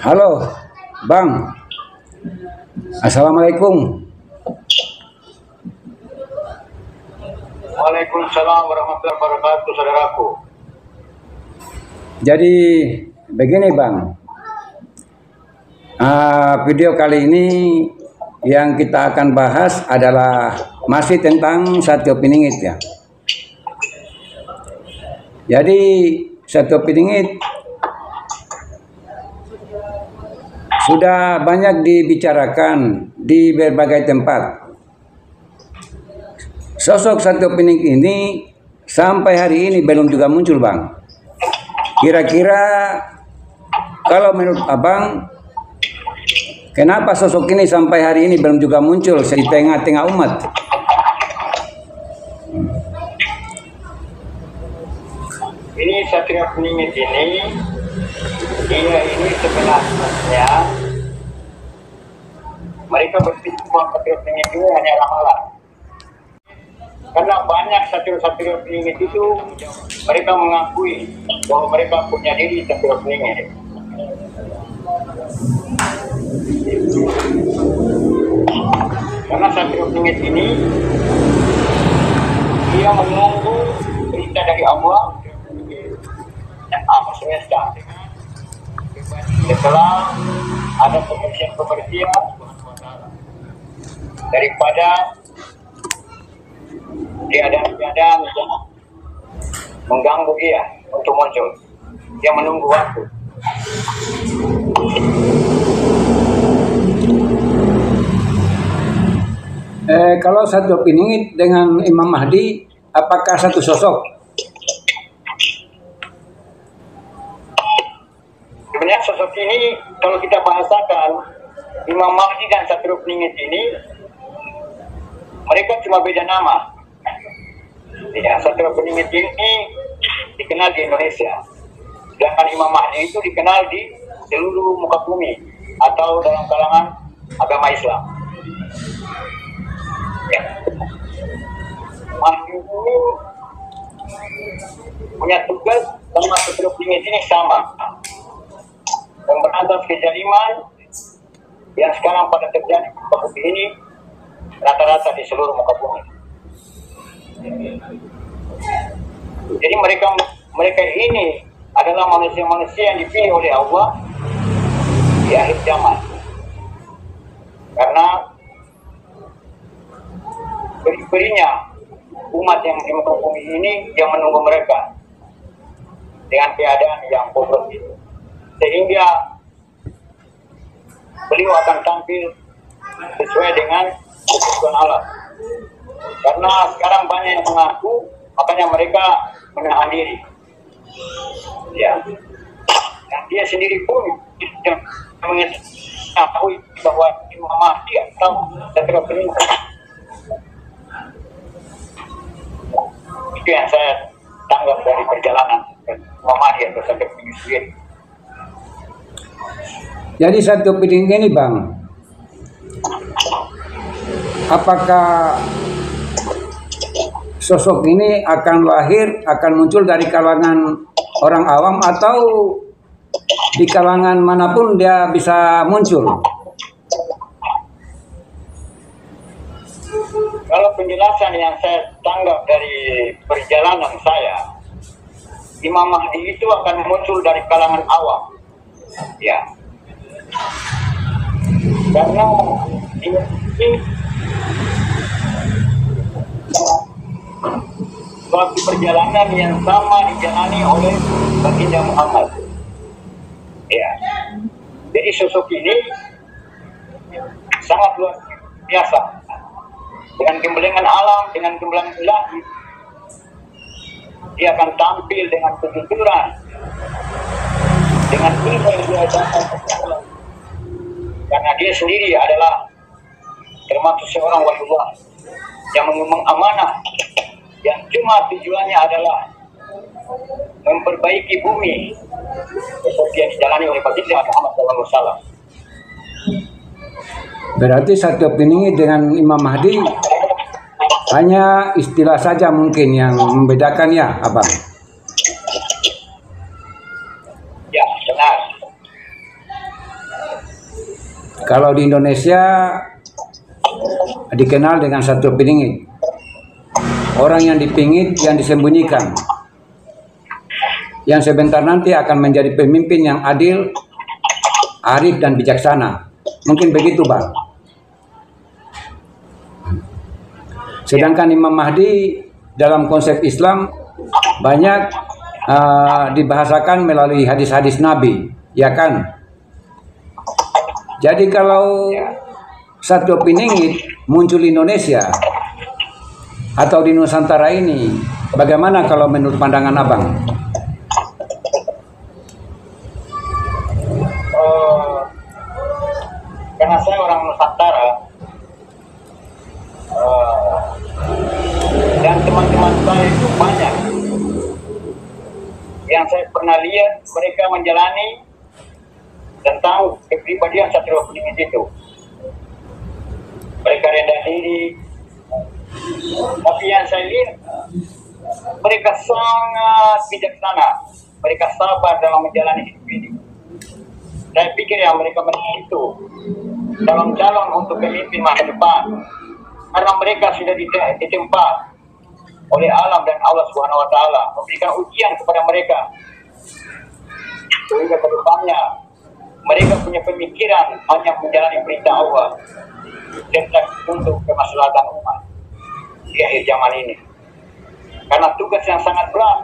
Halo, Bang. Assalamualaikum. Waalaikumsalam warahmatullahi wabarakatuh, saudaraku. Jadi begini, Bang. Video kali ini yang kita akan bahas adalah masih tentang Satyo Piningit ya. Jadi Satyo Piningit sudah banyak dibicarakan di berbagai tempat. Sosok Satyo Piningit ini sampai hari ini belum juga muncul, Bang. Kira-kira kalau menurut Abang, kenapa sosok ini sampai hari ini belum juga muncul di tengah-tengah umat? Ini Satyo Piningit dia ini sebenarnya mereka berpikir bahwa Satyo Piningit itu hanya ramalan. Karena banyak satrio-satrio Piningit itu mereka mengakui bahwa mereka punya diri Satyo Piningit. Karena Satyo Piningit ini dia menunggu berita dari Allah dan alam semesta. Setelah ada pembersihan daripada tiada-tiada mengganggu dia untuk muncul. Dia menunggu waktu. Kalau Satyo Piningit dengan Imam Mahdi, apakah satu sosok? Sebenarnya sosok ini kalau kita bahasakan Imam Mahdi dan Satyo Piningit ini mereka cuma beda nama. Ya, Satyo Piningit ini dikenal di Indonesia, sedangkan Imam Mahdi itu dikenal di seluruh muka bumi atau dalam kalangan agama Islam. Ya. Mahdi ini punya tugas sama Satyo Piningit ini sama, memberantas kezaliman yang sekarang pada terjadi di muka bumi ini rata-rata di seluruh muka bumi. Jadi mereka ini adalah manusia-manusia yang dipilih oleh Allah di akhir zaman. Karena beri-berinya umat yang di muka bumi ini yang menunggu mereka dengan keadaan yang bobrok itu. Sehingga beliau akan tampil sesuai dengan kebutuhan Allah. Karena sekarang banyak yang mengaku, makanya mereka menahan diri. Ya, dan dia sendiri pun mengetahui bahwa Imam Mahdi atau Satyo Piningit. Itu yang saya tanggap dari perjalanan Imam Mahdi atau Satyo Piningit sendiri. Jadi Satyo Piningit ini, Bang, apakah sosok ini akan lahir, akan muncul dari kalangan orang awam atau di kalangan manapun dia bisa muncul? Kalau penjelasan yang saya tanggap dari perjalanan saya, Imam Mahdi itu akan muncul dari kalangan awam. Ya. Karena ini suatu perjalanan yang sama dijalani oleh baginda Muhammad. Ya. Jadi sosok ini sangat luar biasa. Dengan gembelengan alam, dengan gembelengan ilahi, dia akan tampil dengan kejujuran, dengan ilmu yang dia dapatkan. Karena dia sendiri adalah termasuk seorang waliullah yang mengumum amanah yang cuma tujuannya adalah memperbaiki bumi seperti yang dijalani oleh baginda Muhammad SAW. Berarti Satyo Piningit dengan Imam Mahdi hanya istilah saja mungkin yang membedakan ya, Abang? Ya, benar. Kalau di Indonesia dikenal dengan Satrio Piningit. Orang yang dipingit, yang disembunyikan. Yang sebentar nanti akan menjadi pemimpin yang adil, arif dan bijaksana. Mungkin begitu, Bang. Sedangkan Imam Mahdi dalam konsep Islam banyak dibahasakan melalui hadis-hadis Nabi, ya kan? Jadi kalau Satrio Piningit muncul di Indonesia atau di Nusantara ini, bagaimana kalau menurut pandangan Abang? Karena saya orang Nusantara, dan teman-teman saya itu banyak yang saya pernah lihat mereka menjalani tentang kepribadian Satrio Piningit itu. Mereka rendah diri, tapi yang saya lihat mereka sangat bijaksana, mereka sabar dalam menjalani hidup ini. Saya pikir yang mereka itu calon-calon untuk pemimpin masa depan, karena mereka sudah ditempa oleh alam dan Allah Subhanahu Wa Taala memberikan ujian kepada mereka, sehingga ke depannya mereka punya pemikiran hanya menjalani perintah Allah tentang untuk kemaslahatan umat di akhir zaman ini. Karena tugas yang sangat berat,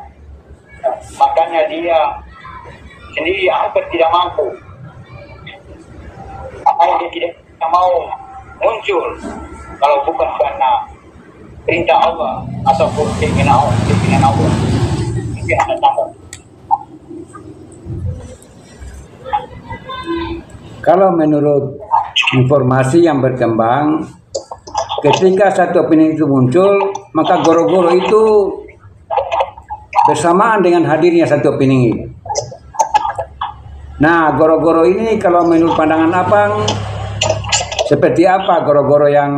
makanya dia sendiri hampir tidak mampu. Apa dia tidak mau muncul kalau bukan karena perintah Allah ataupun keinginan Allah. Itu yang saya tambah. Kalau menurut informasi yang berkembang, ketika Satrio Piningit itu muncul, maka goro-goro itu bersamaan dengan hadirnya Satrio Piningit. Nah, goro-goro ini kalau menurut pandangan Abang, seperti apa goro-goro yang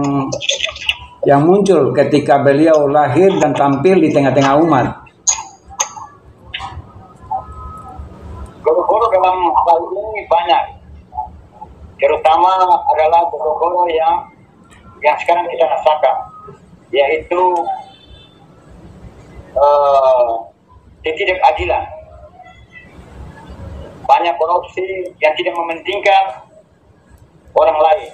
muncul ketika beliau lahir dan tampil di tengah-tengah umat? Goro-goro dalam hal ini banyak, terutama adalah goro-goro yang sekarang kita rasakan, yaitu ketidakadilan. Banyak korupsi yang tidak mementingkan orang lain.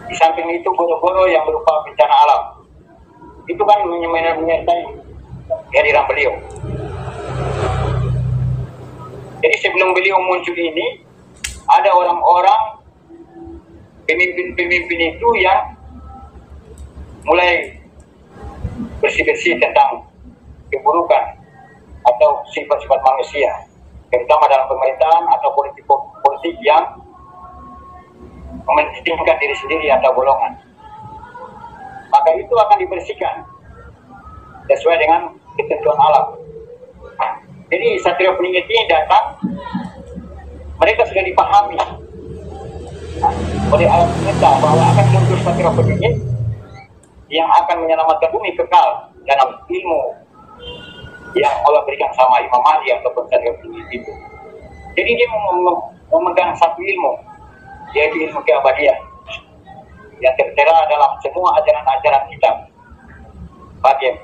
Di samping itu goro-goro yang berupa bencana alam, itu kan menyertai kehadiran beliau. Jadi sebelum beliau muncul ini, ada orang-orang pemimpin-pemimpin itu yang mulai bersih-bersih tentang keburukan atau sifat-sifat manusia, terutama dalam pemerintahan atau politik yang mementingkan diri sendiri atau golongan. Maka itu akan dibersihkan sesuai dengan ketentuan alam. Jadi Satrio Piningit ini datang, mereka sudah dipahami oleh alam semesta bahwa akan muncul Satrio Piningit yang akan menyelamatkan bumi kekal dalam ilmu yang Allah berikan sama Imam Mahdi ataupun Satrio Piningit itu. Jadi dia memegang satu ilmu, yaitu ilmu keabadian yang tertera dalam semua ajaran-ajaran kita. Bagian